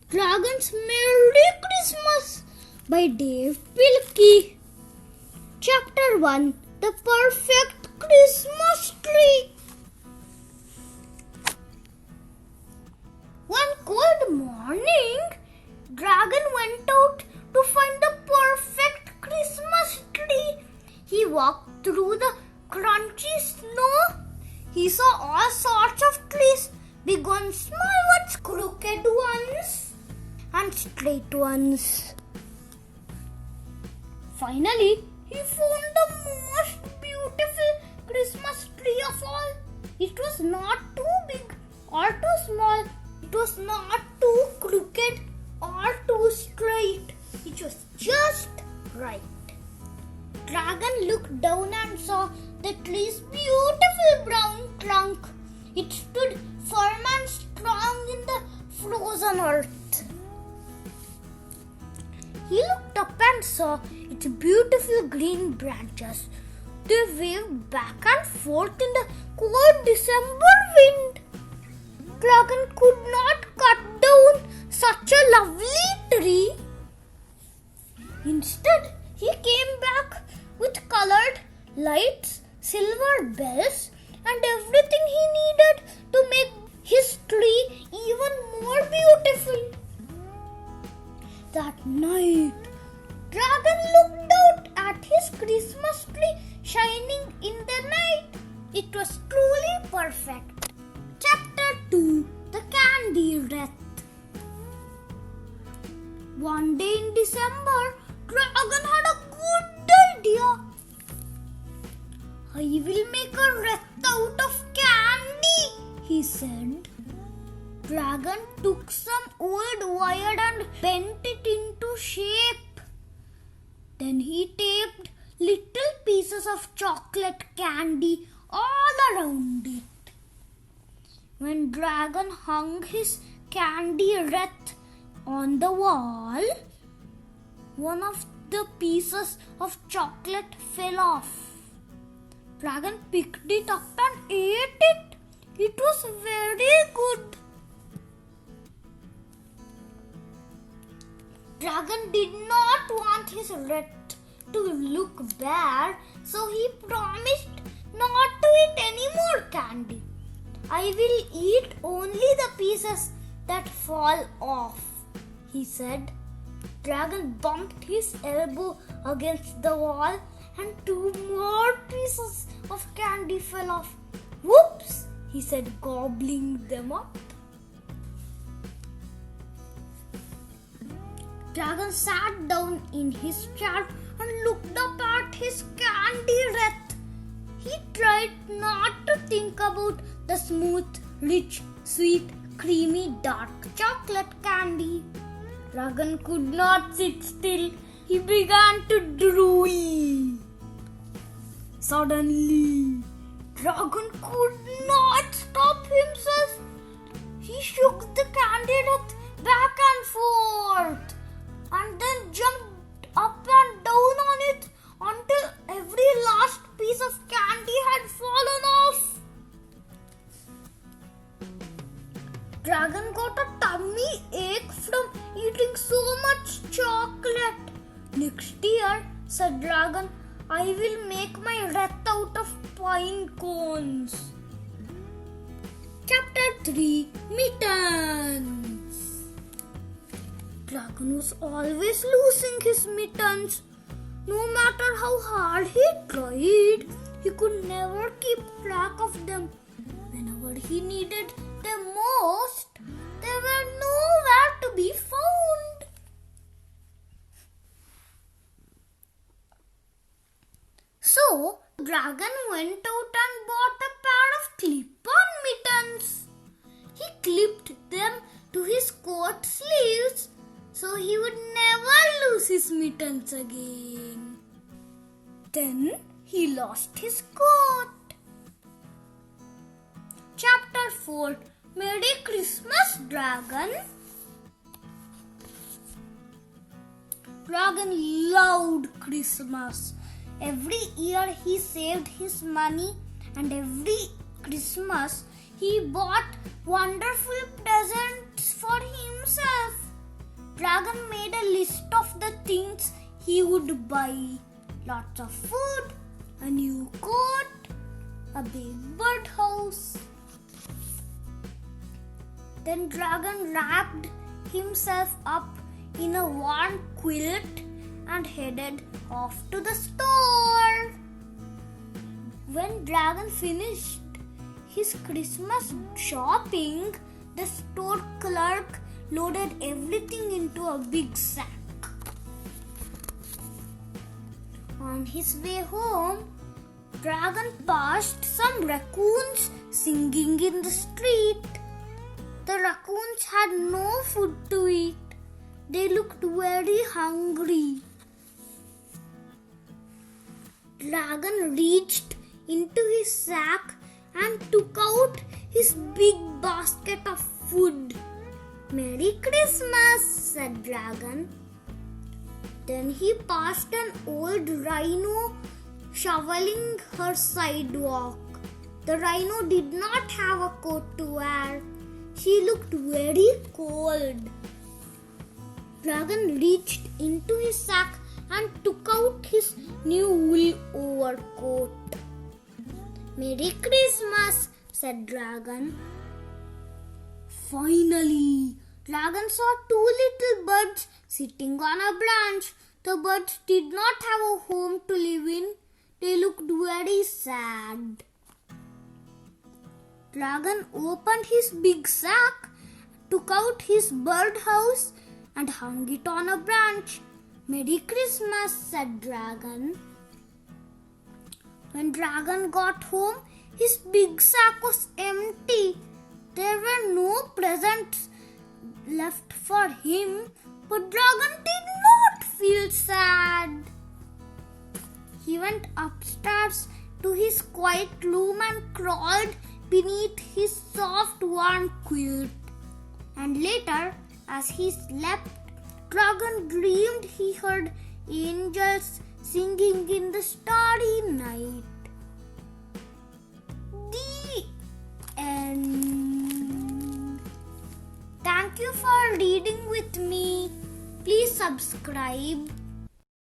Dragon's Merry Christmas by Dav Pilkey. Chapter 1, The Perfect Christmas Tree. One cold morning, Dragon went out to find the perfect Christmas tree. He walked through the crunchy snow. He saw all sorts of trees, big ones, small ones, crooked ones, and straight ones. Finally, he found the most beautiful Christmas tree of all. It was not too big or too small. It was not too crooked or too straight. It was just right. Dragon looked down and saw the tree's beautiful brown trunk. It stood firm and strong in the frozen earth. He looked up and saw its beautiful green branches. They waved back and forth in the cold December wind. Dragon could not cut down such a lovely tree. Instead, he came back with colored lights, silver bells, and everything he needed to make his tree even more beautiful. That night, Dragon looked out at his Christmas tree shining in the night. It was truly perfect. Chapter 2, The Candy Wreath. One day in December, Dragon had a good idea. I will make a wreath out of candy, he said. Dragon took some old wire and bent it into shape. Then he taped little pieces of chocolate candy all around it. When Dragon hung his candy wreath on the wall, one of the pieces of chocolate fell off. Dragon picked it up and ate it. It was very good. Dragon did not want his wreath to look bad, so he promised not to eat any more candy. I will eat only the pieces that fall off, he said. Dragon bumped his elbow against the wall and 2 more pieces of candy fell off. Whoops, he said, gobbling them up. Dragon sat down in his chair and looked up at his candy wreath. He tried not to think about the smooth, rich, sweet, creamy, dark chocolate candy. Dragon could not sit still. He began to drool. Suddenly, Dragon could not stop himself. He shook the candy wreath back and forth and then jumped up and down on it until every last piece of candy had fallen off. Dragon got a tummy ache from eating so much chocolate. Next year, said Dragon, I will make my wreath out of pine cones. Chapter 3, Mittens. Dragon was always losing his mittens. No matter how hard he tried, he could never keep track of them. Whenever he needed them most, they were nowhere to be found. So, Dragon went out and bought a pair of clip-on mittens. He clipped them to his coat sleeves so he would never lose his mittens again. Then he lost his coat. Chapter 4, Merry Christmas, Dragon. Dragon loved Christmas. Every year he saved his money and every Christmas he bought wonderful presents for himself. would buy lots of food, a new coat, a big birdhouse. Then Dragon wrapped himself up in a warm quilt and headed off to the store. When Dragon finished his Christmas shopping, the store clerk loaded everything into a big sack. On his way home, Dragon passed some raccoons singing in the street. The raccoons had no food to eat. They looked very hungry. Dragon reached into his sack and took out his big basket of food. "Merry Christmas," said Dragon. Then he passed an old rhino shoveling her sidewalk. The rhino did not have a coat to wear. She looked very cold. Dragon reached into his sack and took out his new wool overcoat. "Merry Christmas," said Dragon. Finally, Dragon saw two little birds sitting on a branch. The birds did not have a home to live in. They looked very sad. Dragon opened his big sack, took out his birdhouse and hung it on a branch. "Merry Christmas," said Dragon. When Dragon got home, his big sack was empty. There were no presents left for him, but Dragon did not feel sad. He went upstairs to his quiet room and crawled beneath his soft warm quilt. And later, as he slept, Dragon dreamed he heard angels singing in the starry night. The end. Thank you for reading with me. Please subscribe.